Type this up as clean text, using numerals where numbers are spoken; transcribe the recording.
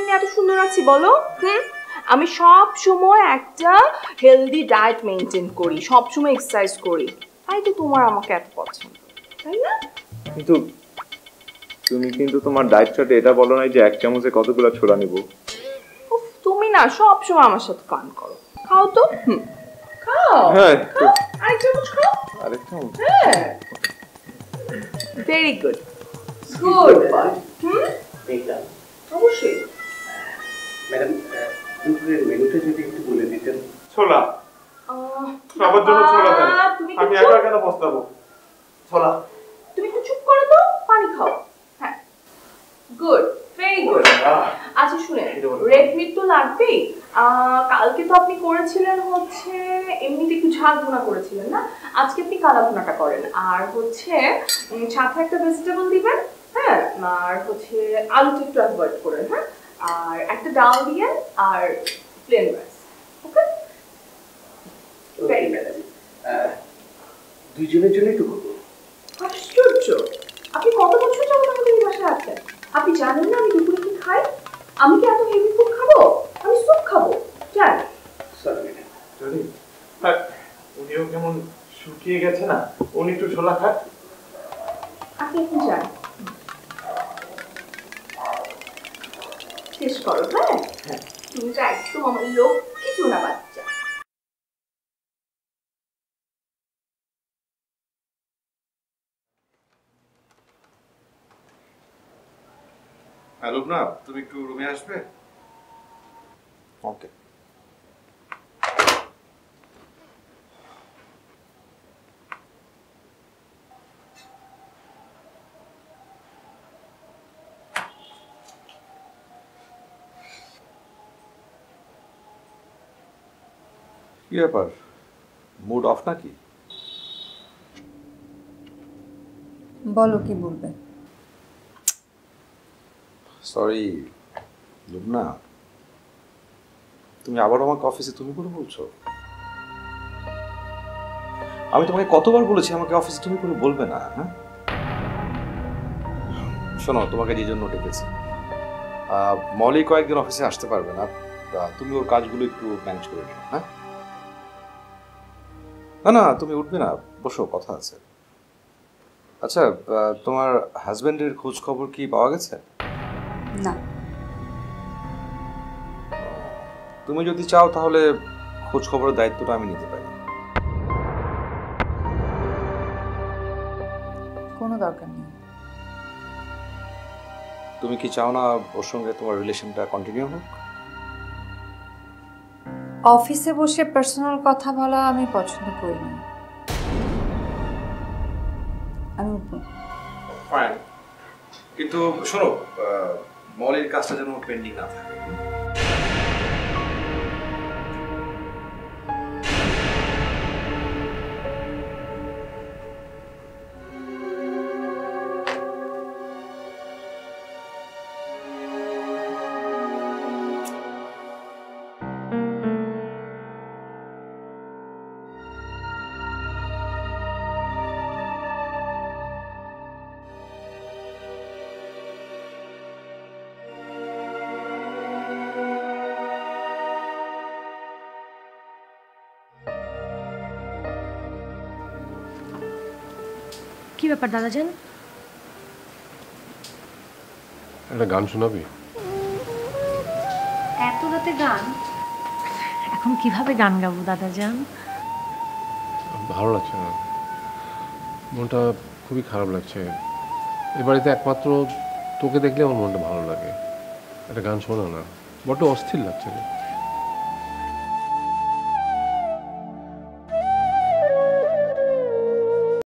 আমি এত সুন্দর আছি বলো? আমি সব সময় একটা হেলদি ডায়েট মেনটেন করি, সব সময় এক্সারসাইজ করি, তাই তো তোমার আমাকে এত পছন্দ, তাই না? কিন্তু তুমি কিন্তু তোমার ডায়েট চার্টে এটা বলো নাই যে 1 চামচে কতগুলো ছোলা নিব। উফ, তুমি না সব সময় আমার সাথে ফান করো। খাও তো। খাও। হ্যাঁ, খাও, আরেক চামচ খাও। আরেক চামচ? হ্যাঁ, ভেরি গুড, গুড বয়। দেখলাম। অবশ্যই। ম্যাডাম, দুপুরের মেনুটা যদি একটু বলে দিতেন। ছোলা, সবার জন্য ছোলা দেন। আমি একা কেন পস্তাবো? ছোলা। তুমি একটু চুপ করো তো, পানি খাও। হ্যাঁ, গুড, ভেরি গুড। আচ্ছা শুনে, রেড মিট তো লাগবেই। কালকে তো আপনি করেছিলেন হচ্ছে এমনিতে একটু ঝাল ভুনা করেছিলেন না, আজকে আপনি কালা ভুনাটা করেন, আর হচ্ছে সাথে একটা ভেজিটেবল দিবেন, হ্যাঁ, আর হচ্ছে আলুটা একটু অ্যাভয়েড করেন, হ্যাঁ, আর একটা ডাল দিয়েন আর প্লেন রাইস। ওকে, ভেরি গুড। দুইজনের জন্য একটু করবো। আশ্চর্য, আপনি কত বছর যাবত আমাদের এই বাসায় আছেন? আপনি জানেন না আমি দুপুরে কি খাই? আমি কি এত হেভি ফুড খাবো? আমি স্যুপ খাবো, জান। Sorry madam. সরি। উনিও কেমন শুকিয়ে গেছে না, উনি একটু ছোলা খান। আপনি এখন যান, শেষ করো। হ্যাঁ, তুমি তো একদম আমার লোক কিছু না বাচ্চা। হ্যালো না, তুমি একটু রুমে আসবে? ওকে। কি ব্যাপার, মুড অফ নাকি? বলো কি বলবে। সরি লুবনা, তুমি আবার আমাকে অফিসে তুমি করে বলছো? আমি তোমাকে কতবার বলেছি আমাকে অফিসে তুমি করে বলবে না? হ্যাঁ শোনো, তোমাকে যে জন্য ডেকেছি, মলি কয়েকদিন অফিসে আসতে পারবে না, তুমি ওর কাজগুলো একটু ম্যানেজ করে নিও। হ্যাঁ, না না তুমি উঠবে না, বসো, কথা আছে। আচ্ছা, তোমার হাজবেন্ডের খোঁজ খবর কি পাওয়া গেছে? না। তুমি যদি চাও তাহলে খোঁজ খবরের দায়িত্বটা আমি নিতে পারি। কোনো দরকার নেই। তুমি কি চাও না ওর সঙ্গে তোমার রিলেশনটা কন্টিনিউ হোক? অফিসে বসে পার্সোনাল কথা বলা আমি পছন্দ করি না। আমি উঠবো। ফাইন, কিন্তু শোনো, মলের কাজটা যেন পেন্ডিং না থাকে। কি ব্যাপার দাদাজান? একটা গান শোনাবি? এত রাতে গান? এখন কিভাবে গান গাবো দাদাজান? ভালো লাগছে না, মনটা খুবই খারাপ লাগছে। এ বাড়িতে একমাত্র তোকে দেখলে আমার মনটা ভালো লাগে। একটা গান শোনা না, বড্ড অস্থির লাগছে রে।